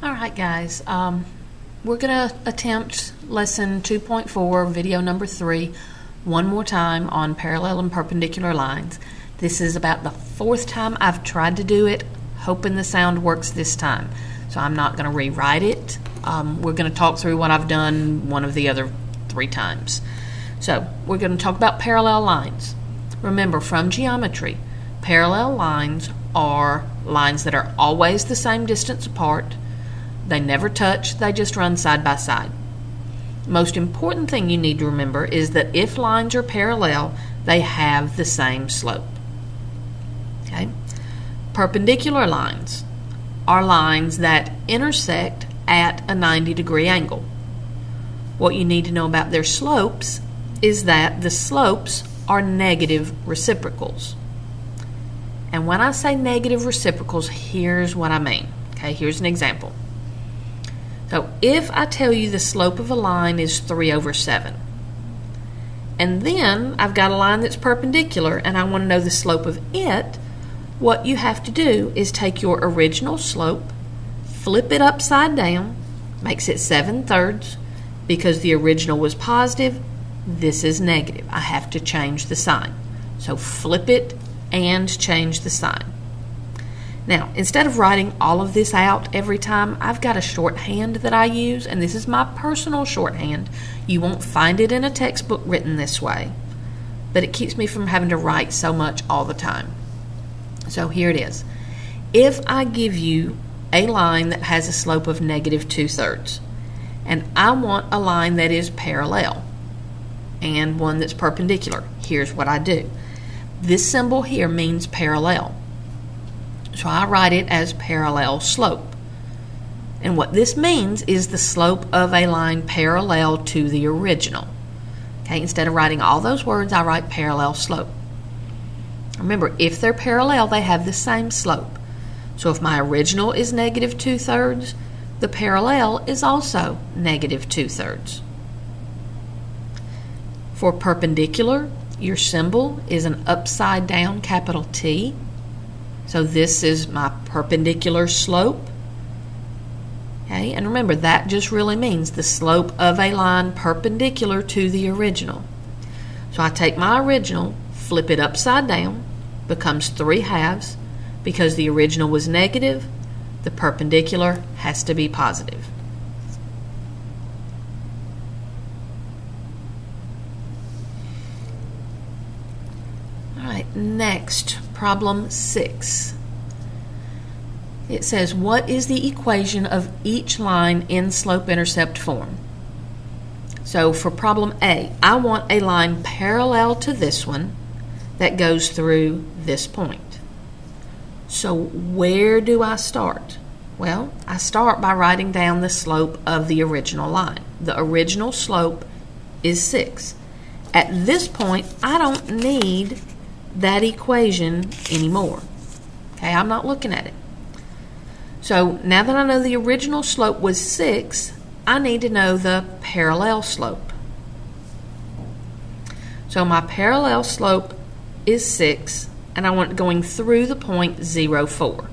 Alright guys, we're going to attempt lesson 2.4, video number 3, one more time on parallel and perpendicular lines. This is about the 4th time I've tried to do it, hoping the sound works this time. So I'm not going to rewrite it. We're going to talk through what I've done one of the other 3 times. So we're going to talk about parallel lines. Remember, from geometry, parallel lines are lines that are always the same distance apart. They never touch, they just run side by side. Most important thing you need to remember is that if lines are parallel, they have the same slope. Okay? Perpendicular lines are lines that intersect at a 90-degree angle. What you need to know about their slopes is that the slopes are negative reciprocals. And when I say negative reciprocals, here's what I mean. Okay, here's an example. So if I tell you the slope of a line is 3/7, and then I've got a line that's perpendicular and I want to know the slope of it, what you have to do is take your original slope, flip it upside down, makes it 7/3. Because the original was positive, this is negative. I have to change the sign. So flip it and change the sign. Now, instead of writing all of this out every time, I've got a shorthand that I use, and this is my personal shorthand. You won't find it in a textbook written this way, but it keeps me from having to write so much all the time. So here it is. If I give you a line that has a slope of -2/3, and I want a line that is parallel and one that's perpendicular, here's what I do. This symbol here means parallel. So I write it as parallel slope. And what this means is the slope of a line parallel to the original. Okay, instead of writing all those words, I write parallel slope. Remember, if they're parallel, they have the same slope. So if my original is -2/3, the parallel is also -2/3. For perpendicular, your symbol is an upside down capital T. So this is my perpendicular slope. Okay, and remember, that just really means the slope of a line perpendicular to the original. So I take my original, flip it upside down, becomes 3/2. Because the original was negative, the perpendicular has to be positive. All right, next, problem 6. It says, what is the equation of each line in slope-intercept form? So for problem A, I want a line parallel to this one that goes through this point. So where do I start? Well, I start by writing down the slope of the original line. The original slope is 6. At this point, I don't need that equation anymore. Okay, I'm not looking at it. So now that I know the original slope was 6, I need to know the parallel slope. So my parallel slope is 6, and I want it going through the point 0,4.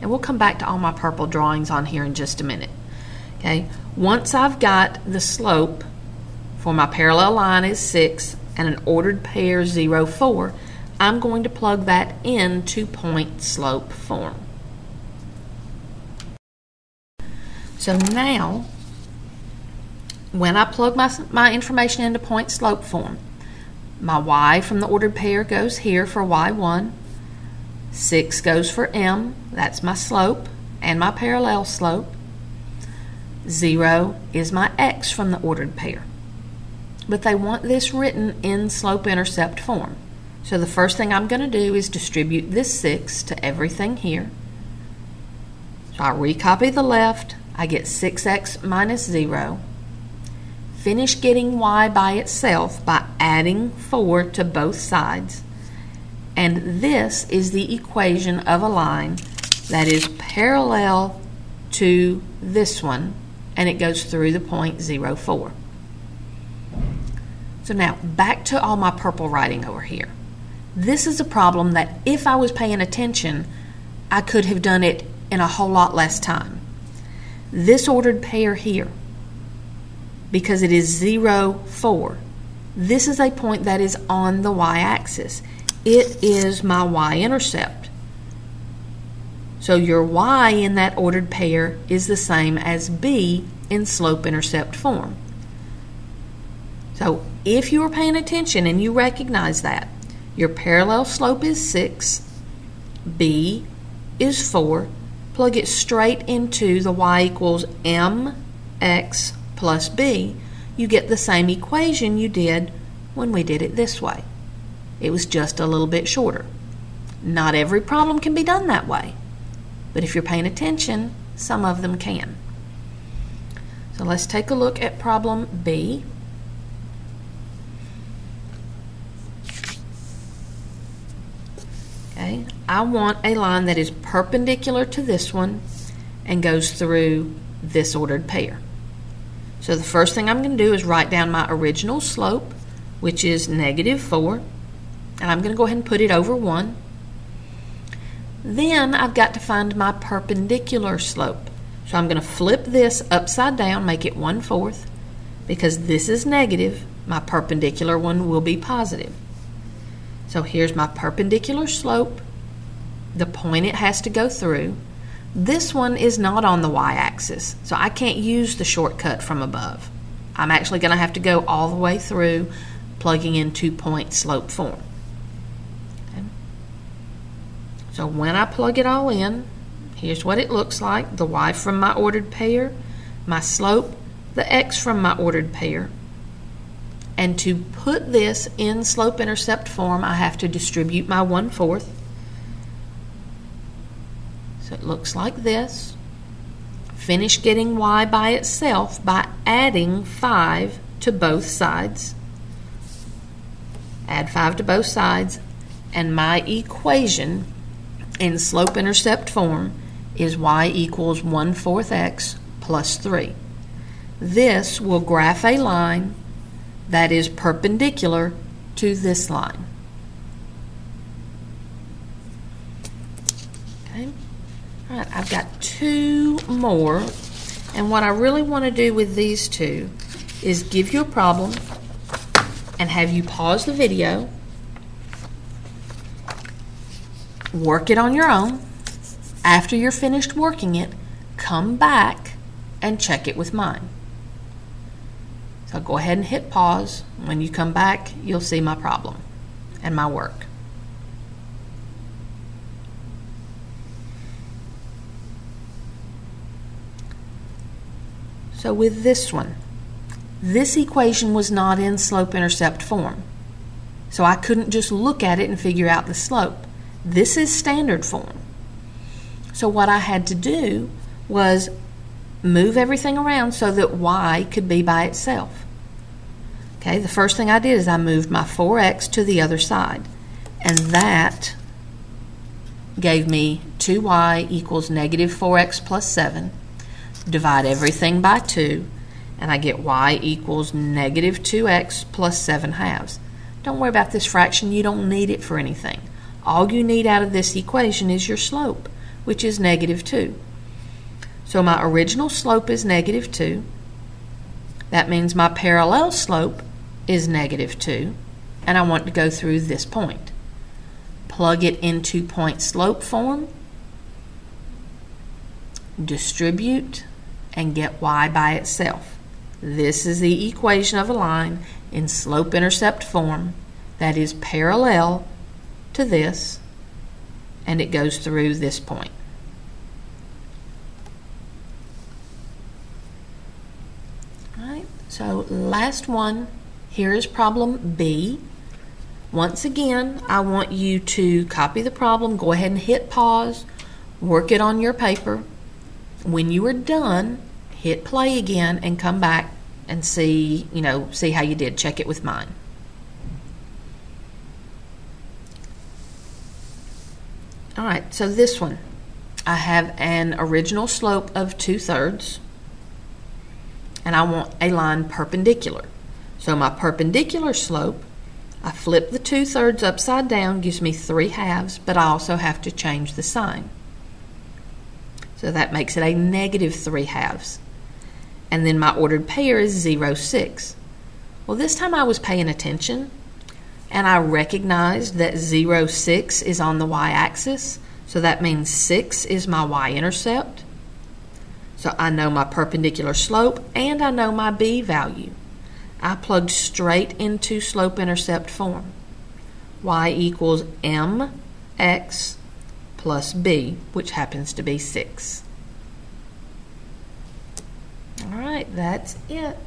And we'll come back to all my purple drawings on here in just a minute. Okay, once I've got the slope for my parallel line is 6 and an ordered pair 0,4, I'm going to plug that into point slope form. So now, when I plug my information into point slope form, my y from the ordered pair goes here for y1. 6 goes for m, that's my slope and my parallel slope. 0 is my x from the ordered pair. But they want this written in slope-intercept form. So the first thing I'm going to do is distribute this 6 to everything here. So I recopy the left, I get 6x minus 0. Finish getting y by itself by adding 4 to both sides. And this is the equation of a line that is parallel to this one, and it goes through the point 0,4. So now, back to all my purple writing over here. This is a problem that if I was paying attention, I could have done it in a whole lot less time. this ordered pair here, because it is 0, 4. This is a point that is on the y-axis. It is my y-intercept. So your y in that ordered pair is the same as b in slope-intercept form. So if you are paying attention and you recognize that, your parallel slope is 6, b is 4, plug it straight into the y equals mx plus b, you get the same equation you did when we did it this way. It was just a little bit shorter. Not every problem can be done that way, but if you're paying attention, some of them can. So let's take a look at problem B. Okay, I want a line that is perpendicular to this one and goes through this ordered pair. So the first thing I'm going to do is write down my original slope, which is -4, and I'm going to go ahead and put it over 1. Then I've got to find my perpendicular slope. So I'm going to flip this upside down, make it 1/4. Because this is negative, my perpendicular one will be positive. So here's my perpendicular slope, the point it has to go through. This one is not on the y-axis, so I can't use the shortcut from above. I'm actually going to have to go all the way through, plugging in 2-point slope form. Okay. So when I plug it all in, here's what it looks like. The y from my ordered pair, my slope, the x from my ordered pair. And to put this in slope-intercept form, I have to distribute my 1/4. So it looks like this. Finish getting y by itself by adding 5 to both sides. Add 5 to both sides, and my equation in slope-intercept form is y equals 1/4 x plus 3. This will graph a line that is perpendicular to this line. Okay. All right, I've got 2 more, and what I really want to do with these 2 is give you a problem and have you pause the video, work it on your own. After you're finished working it, come back and check it with mine. So go ahead and hit pause. When you come back, you'll see my problem and my work. So with this one, this equation was not in slope-intercept form. So I couldn't just look at it and figure out the slope. This is standard form. So what I had to do was move everything around so that y could be by itself. Okay, the first thing I did is I moved my 4x to the other side, and that gave me 2y equals -4x plus 7. Divide everything by 2, and I get y equals -2x plus 7/2. Don't worry about this fraction. You don't need it for anything. All you need out of this equation is your slope, which is -2. So my original slope is -2. That means my parallel slope is -2, and I want to go through this point. Plug it into point slope form, distribute, and get y by itself. This is the equation of a line in slope-intercept form that is parallel to this, and it goes through this point. All right, so last one, here is problem B. Once again, I want you to copy the problem, go ahead and hit pause, work it on your paper. When you are done, hit play again and come back and see how you did. Check it with mine. All right, so this one, I have an original slope of 2/3, and I want a line perpendicular. So my perpendicular slope, I flip the 2/3 upside down, gives me 3/2, but I also have to change the sign. So that makes it a negative 3/2. And then my ordered pair is 0, 6. Well, this time I was paying attention, and I recognized that 0, 6 is on the y-axis, so that means 6 is my y-intercept. So I know my perpendicular slope, and I know my b value. I plugged straight into slope-intercept form. Y equals mx plus b, which happens to be 6. All right, that's it.